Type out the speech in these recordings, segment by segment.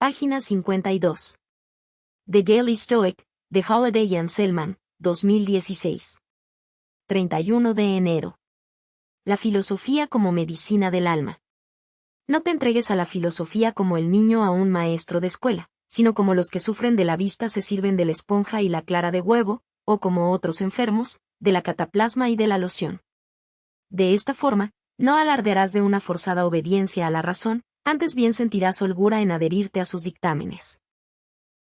Página 52. The Daily Stoic, de Holiday and Selman, 2016. 31 de enero. La filosofía como medicina del alma. No te entregues a la filosofía como el niño a un maestro de escuela, sino como los que sufren de la vista se sirven de la esponja y la clara de huevo, o como otros enfermos, de la cataplasma y de la loción. De esta forma, no alardearás de una forzada obediencia a la razón, antes bien sentirás holgura en adherirte a sus dictámenes.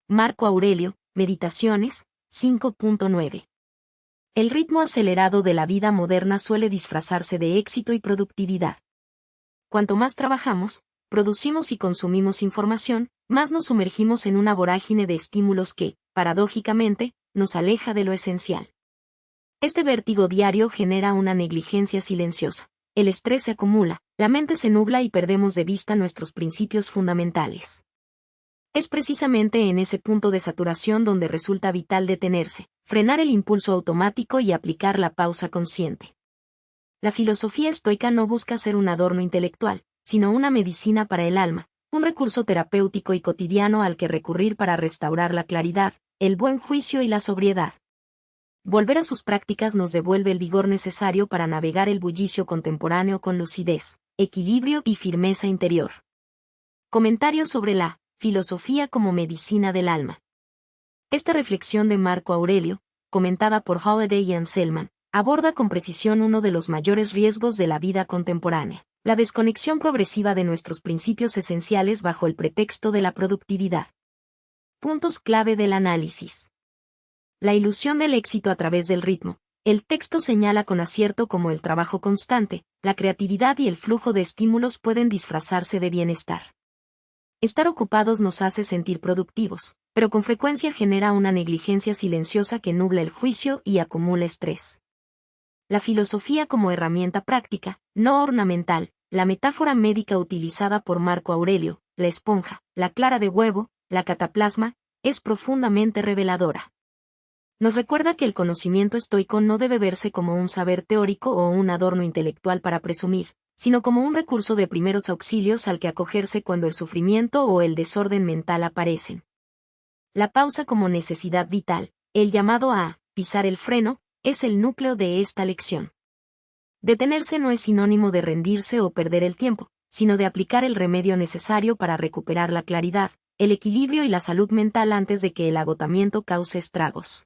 Marco Aurelio, Meditaciones, 5.9. El ritmo acelerado de la vida moderna suele disfrazarse de éxito y productividad. Cuanto más trabajamos, producimos y consumimos información, más nos sumergimos en una vorágine de estímulos que, paradójicamente, nos aleja de lo esencial. Este vértigo diario genera una negligencia silenciosa. El estrés se acumula, la mente se nubla y perdemos de vista nuestros principios fundamentales. Es precisamente en ese punto de saturación donde resulta vital detenerse, frenar el impulso automático y aplicar la pausa consciente. La filosofía estoica no busca ser un adorno intelectual, sino una medicina para el alma, un recurso terapéutico y cotidiano al que recurrir para restaurar la claridad, el buen juicio y la sobriedad. Volver a sus prácticas nos devuelve el vigor necesario para navegar el bullicio contemporáneo con lucidez, equilibrio y firmeza interior. Comentario sobre la filosofía como medicina del alma. Esta reflexión de Marco Aurelio, comentada por Holiday and Selman, aborda con precisión uno de los mayores riesgos de la vida contemporánea, la desconexión progresiva de nuestros principios esenciales bajo el pretexto de la productividad. Puntos clave del análisis. La ilusión del éxito a través del ritmo. El texto señala con acierto cómo el trabajo constante, la creatividad y el flujo de estímulos pueden disfrazarse de bienestar. Estar ocupados nos hace sentir productivos, pero con frecuencia genera una negligencia silenciosa que nubla el juicio y acumula estrés. La filosofía como herramienta práctica, no ornamental, la metáfora médica utilizada por Marco Aurelio, la esponja, la clara de huevo, la cataplasma, es profundamente reveladora. Nos recuerda que el conocimiento estoico no debe verse como un saber teórico o un adorno intelectual para presumir, sino como un recurso de primeros auxilios al que acogerse cuando el sufrimiento o el desorden mental aparecen. La pausa como necesidad vital, el llamado a pisar el freno, es el núcleo de esta lección. Detenerse no es sinónimo de rendirse o perder el tiempo, sino de aplicar el remedio necesario para recuperar la claridad, el equilibrio y la salud mental antes de que el agotamiento cause estragos.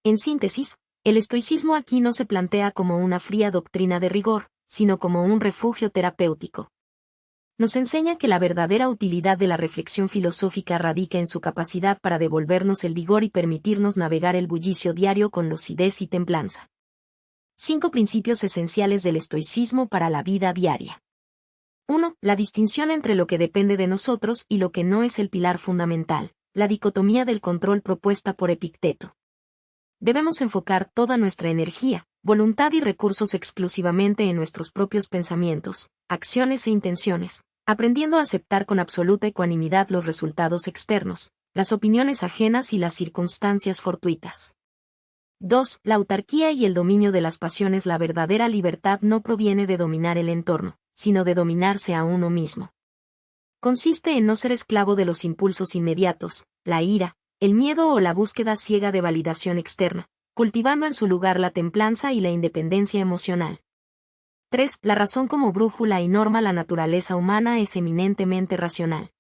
En síntesis, el estoicismo aquí no se plantea como una fría doctrina de rigor, sino como un refugio terapéutico. Nos enseña que la verdadera utilidad de la reflexión filosófica radica en su capacidad para devolvernos el vigor y permitirnos navegar el bullicio diario con lucidez y templanza. 5 principios esenciales del estoicismo para la vida diaria. 1. La distinción entre lo que depende de nosotros y lo que no es el pilar fundamental, la dicotomía del control propuesta por Epicteto. Debemos enfocar toda nuestra energía, voluntad y recursos exclusivamente en nuestros propios pensamientos, acciones e intenciones, aprendiendo a aceptar con absoluta ecuanimidad los resultados externos, las opiniones ajenas y las circunstancias fortuitas. 2. La autarquía y el dominio de las pasiones. La verdadera libertad no proviene de dominar el entorno, sino de dominarse a uno mismo. Consiste en no ser esclavo de los impulsos inmediatos, la ira, el miedo o la búsqueda ciega de validación externa, cultivando en su lugar la templanza y la independencia emocional. 3. La razón como brújula y norma. La naturaleza humana es eminentemente racional.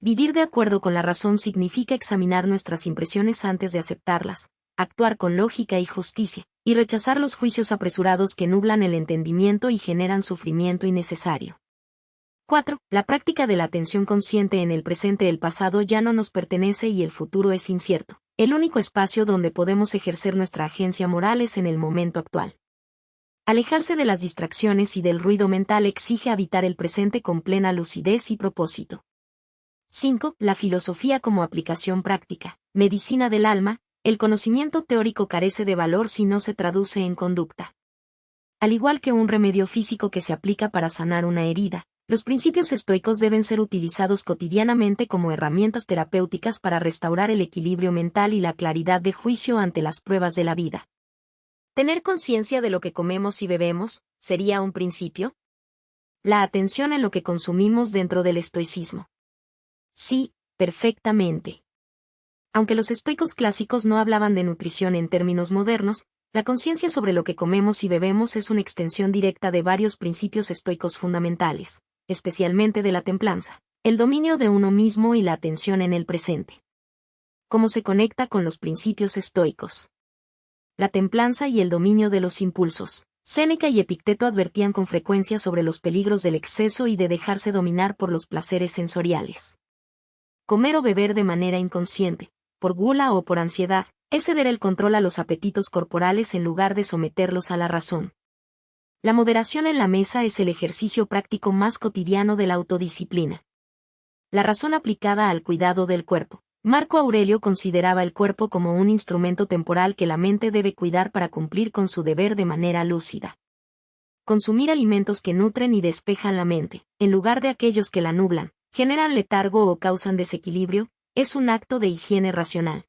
Vivir de acuerdo con la razón significa examinar nuestras impresiones antes de aceptarlas, actuar con lógica y justicia, y rechazar los juicios apresurados que nublan el entendimiento y generan sufrimiento innecesario. 4. La práctica de la atención consciente en el presente. El pasado ya no nos pertenece y el futuro es incierto. El único espacio donde podemos ejercer nuestra agencia moral es en el momento actual. Alejarse de las distracciones y del ruido mental exige habitar el presente con plena lucidez y propósito. 5. La filosofía como aplicación práctica, medicina del alma. El conocimiento teórico carece de valor si no se traduce en conducta. Al igual que un remedio físico que se aplica para sanar una herida, los principios estoicos deben ser utilizados cotidianamente como herramientas terapéuticas para restaurar el equilibrio mental y la claridad de juicio ante las pruebas de la vida. ¿Tener conciencia de lo que comemos y bebemos sería un principio? La atención en lo que consumimos dentro del estoicismo. Sí, perfectamente. Aunque los estoicos clásicos no hablaban de nutrición en términos modernos, la conciencia sobre lo que comemos y bebemos es una extensión directa de varios principios estoicos fundamentales, especialmente de la templanza, el dominio de uno mismo y la atención en el presente. ¿Cómo se conecta con los principios estoicos? La templanza y el dominio de los impulsos. Séneca y Epicteto advertían con frecuencia sobre los peligros del exceso y de dejarse dominar por los placeres sensoriales. Comer o beber de manera inconsciente, por gula o por ansiedad, es ceder el control a los apetitos corporales en lugar de someterlos a la razón. La moderación en la mesa es el ejercicio práctico más cotidiano de la autodisciplina. La razón aplicada al cuidado del cuerpo. Marco Aurelio consideraba el cuerpo como un instrumento temporal que la mente debe cuidar para cumplir con su deber de manera lúcida. Consumir alimentos que nutren y despejan la mente, en lugar de aquellos que la nublan, generan letargo o causan desequilibrio, es un acto de higiene racional.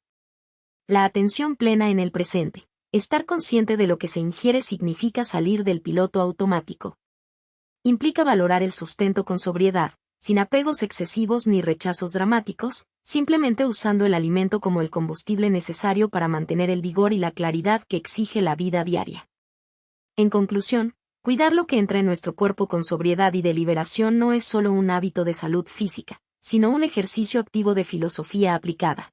La atención plena en el presente. Estar consciente de lo que se ingiere significa salir del piloto automático. Implica valorar el sustento con sobriedad, sin apegos excesivos ni rechazos dramáticos, simplemente usando el alimento como el combustible necesario para mantener el vigor y la claridad que exige la vida diaria. En conclusión, cuidar lo que entra en nuestro cuerpo con sobriedad y deliberación no es solo un hábito de salud física, sino un ejercicio activo de filosofía aplicada.